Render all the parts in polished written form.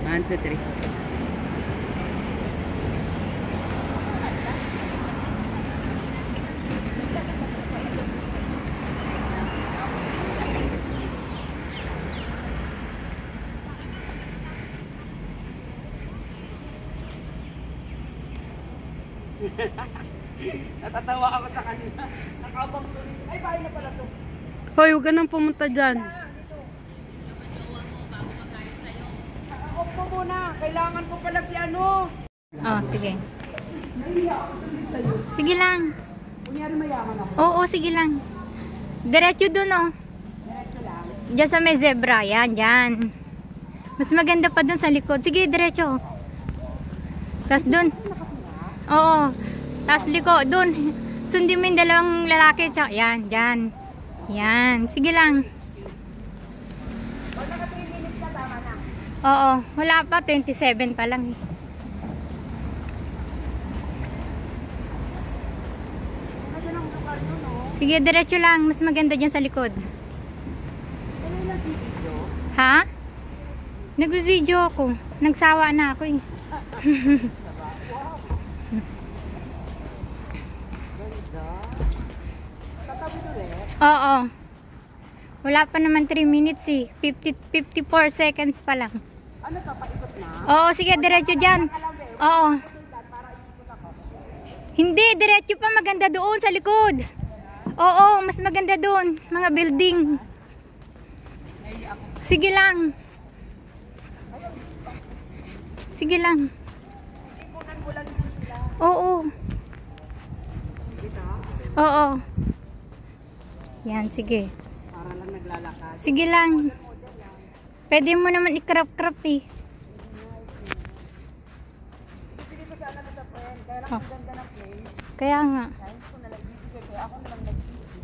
1, 2, 3. Natatawa ako sa kanila. Nakaabang tulis. Ay, bahay na pala to. Hoy, huwag ka nang pumunta dyan. Off mo muna. Kailangan ko pala si ano. Oh, sige. Nahiya ako tulis sa'yo. Sige lang. Kunyari mayaman ako. Oo, sige lang. Diretso dun, oh. Diretso lang. Diyan sa may zebra. Yan, dyan. Mas maganda pa dun sa likod. Sige, diretso. Tapos dun. Oo. Tapos liko, dun. Sundin mo yung dalawang lalaki. Tsaka, yan, dyan. Yan. Sige lang. Pag naka 3 minutes na, tama na. Oo. Wala pa. 27 pa lang. Ano ang lugar nun, no? Sige, diretso lang. Mas maganda dyan sa likod. Ano yung nag-video? Ha? Nag-video ako. Nagsawa na ako eh. Tatabi ulit. Oo. Wala pa naman 3 minutes eh. 54 seconds pa lang. Ano to, paikot na? Oo, sige, diretso dyan. Oo. Para iikot ako. Hindi, diretso pa. Maganda doon sa likod. Oo, mas maganda doon. Mga building. Sige lang. Sige lang. Ipunan mo lang yun sila. Oo. Kita? Oo. Yan, sige. Para lang naglalakad. Sige lang. Pwede mo naman i-crop eh. Pili ko sana sa friend. Kaya lang Oh. ang ganda ng place. Kaya nga. Kaya ko na nagbibigay. Kaya ako na lang nagbibigay.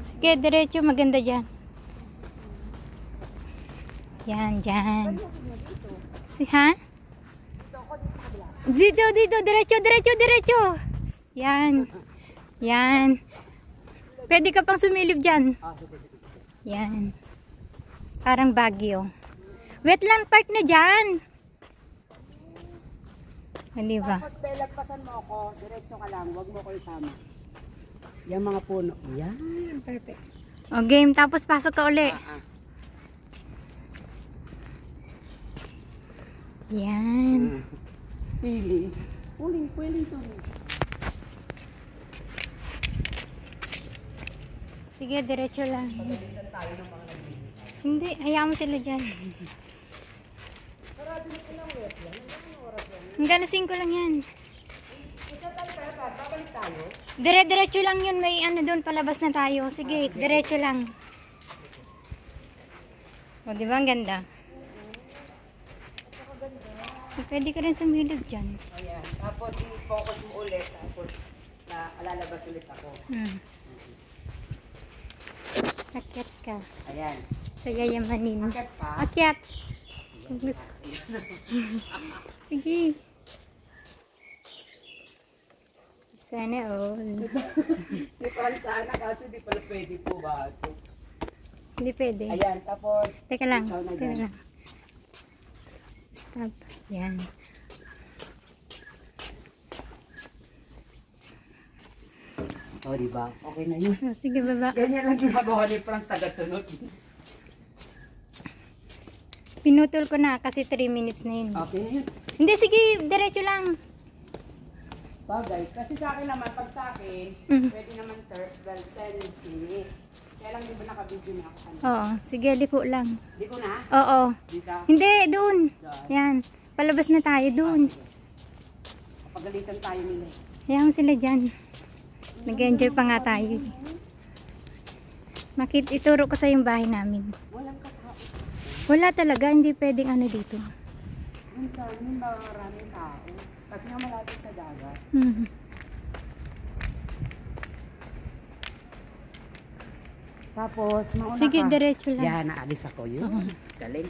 Sige, diretso. Maganda dyan. Yan, dyan. Si, ha? Dito, dito. Diretso, diretso, diretso. Yan. Yan. Pwede ka pang sumilip dyan. Yan. Parang Baguio. Wetland park na dyan. Hindi ba? Tapos belagpasan mo ako. Diretso ka lang. Huwag mo ko isama. Yung mga puno. Yan. Perfect. O, game. Tapos pasok ka uli. Yan. Pili. Puling to. Sige, diretso lang. Hindi, hayaan mo sila dyan. Hanggang 5 lang yan. Dire-diretso lang yun. May ano doon, palabas na tayo. Sige, diretso lang. O, di ba ang ganda? Pwede ka rin sumilip dyan. Ayan. Tapos i-focus mo ulit. Tapos lalabas ulit ako. Akyat ka. Ayan. Sa yayamanin. Akyat pa. Akyat. Sige. Sana all. Di pala sana kasi di pala pwede po ba? So, Hindi pwede. ayan. Tapos Teka lang. ikaw na Teka dyan. lang. Stop. Yan. O, diba? Okay na yun. O, sige, baba. Ganyan lang ginagawa ni Franz taga-sunod. Pinutol ko na kasi 3 minutes na yun. Okay na yun. Hindi, sige. Diretso lang. Bagay. Kasi sa akin naman, pag sa akin, pwede naman 10 minutes. Kaya lang di ba naka-video na ako kanina? Oo. Sige, liko lang. Di ko na? Oo. Dito? Hindi, doon. Yan. Palabas na tayo doon. Pagalitan tayo nila. Hayaan mo sila dyan. Nag-enjoy pa nga tayo. Ituro ko sa yung bahay namin. Walang katao. Wala talaga. Hindi pwedeng ano dito. Yung sa amin, maraming tao. Kasi nga malapit sa dagat. Tapos, mauna Sige, ka. diretso lang. Yan, naalis ako yun. Galing.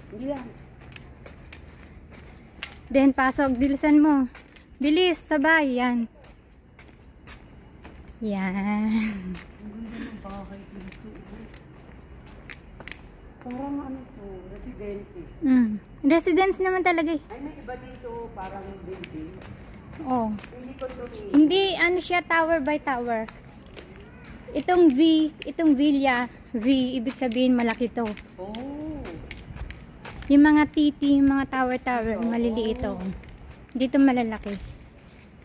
Hindi lang. Then, pasok. Bilisan mo. Bilis. Sabay. Yan. Yan. Parang ano to, residente. Residence naman talaga eh. Ay, may iba dito, parang building. Oh. Hindi condominium. Hindi ano siya tower by tower. Itong itong villa, V, ibig sabihin malaki to. Oh. Yung mga titi, yung mga tower, maliliit to. Dito malalaki.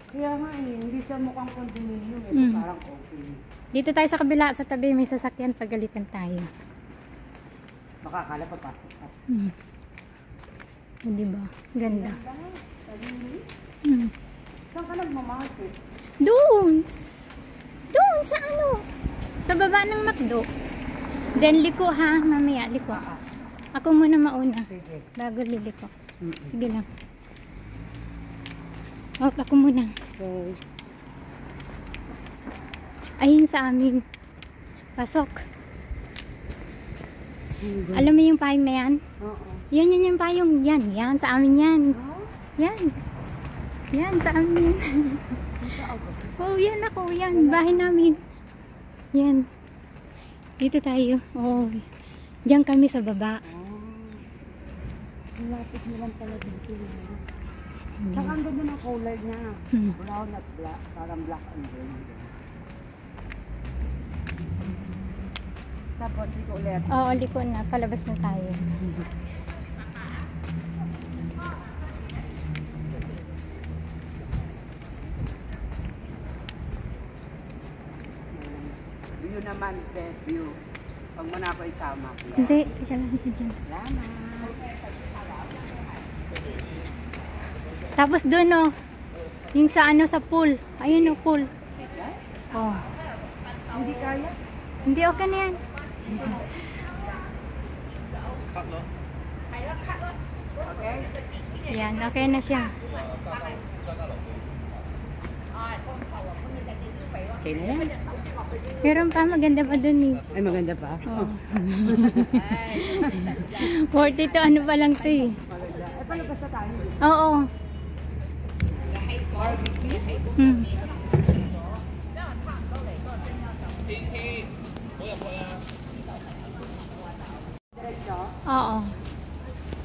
Kaya nga eh, hindi siya mukhang condominium. Ito parang okay. Dito tayo sa kabila, sa tabi may sasakyan, pagalitan tayo. Makakala papasok ka. Di ba? Ganda. Saan ka nagmamarket? Doon! Doon, sa ano? Sa baba ng McDo. Then liko ha, mamaya liko. Ako muna mauna. Sige. Bago liliko. Sige lang. Oh, ako muna. Okay. Ayun sa amin. Pasok. Alam mo yung payong na yan? Oo. Yan yung payong. Yan sa amin yan. Yan. Yan sa amin. Oh, yan ako. Yan. Bahay namin. Yan. Dito tayo. Oh. Diyan kami sa baba. Lapit mo lang pala dito. Saka ang ganda ng kulay niya. Brown at black. Parang black and brown. Tapos liko ulit. Oo, liko na. Palabas na tayo. View naman, best view. Pag mo na ako isama. Hindi. Teka lang ito dyan. Salamat. Tapos doon oh. Yung sa ano sa pool. Ayun oh, pool. Oh. Hindi kaya? Hindi okay na yan. Okay? Yan, okay na siya. Okay na yan. Meron pa, maganda pa dun eh. Ay, maganda pa. Oh. 42 ano pa lang to eh. Maganda. Ay, palabas na tayo. Oo. Hmm. Diretso. Oo.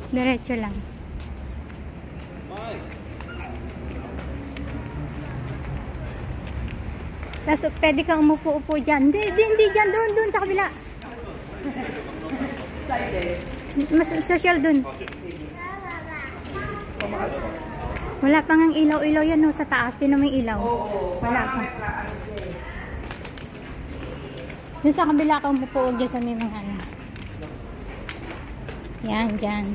Diretso lang. Tapos pwede kang umupo-upo dyan. Hindi dyan. Doon sa kabila. Mas social doon. Wala pang ang ilaw-ilaw yan no, sa taas. Tinan mo yung ilaw. Wala pa. Doon sa kabila ka umupo dyan sa may mga ano. Yan, dyan.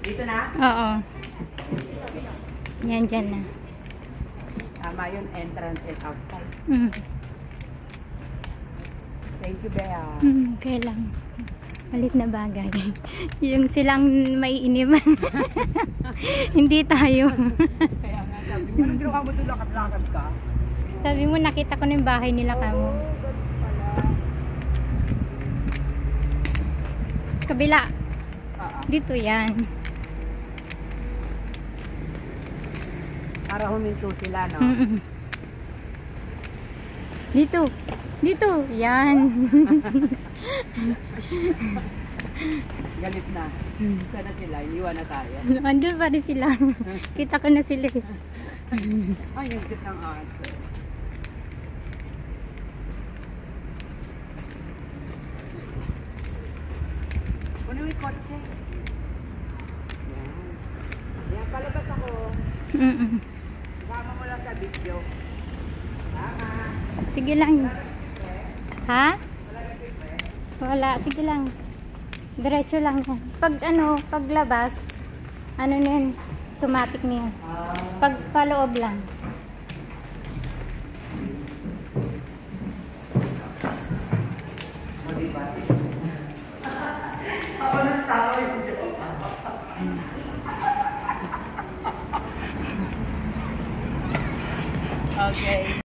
Dito na? Oo. Yan, dyan na. Tama yun, entrance and outside. Thank you, Bea. Okay lang. Malit na bagay. Yung silang may iniman. Hindi tayo. Kaya nga sabi mo, nandito ka mo ito, lakad-lakad ka. Sabi mo, nakita ko na yung bahay nila kamo. Kabila. Dito yan. Para huminto sila, no? Dito. Dito. Yan. Galit na. Sana sila, iniwan na tayo. Andun pa rin sila. Kita ko na sila eh. Ay, yung cute ng ate. Kunin mo yung kotse. Yan. Yan, palabas ako. Sama mo lang sa video. Tama. Sige lang. Ha? Wala. Sige lang. Diretso lang. Pag ano, paglabas, ano na yun, automatic na yun. Pag paloob lang. Ako ng tao yun. Okay.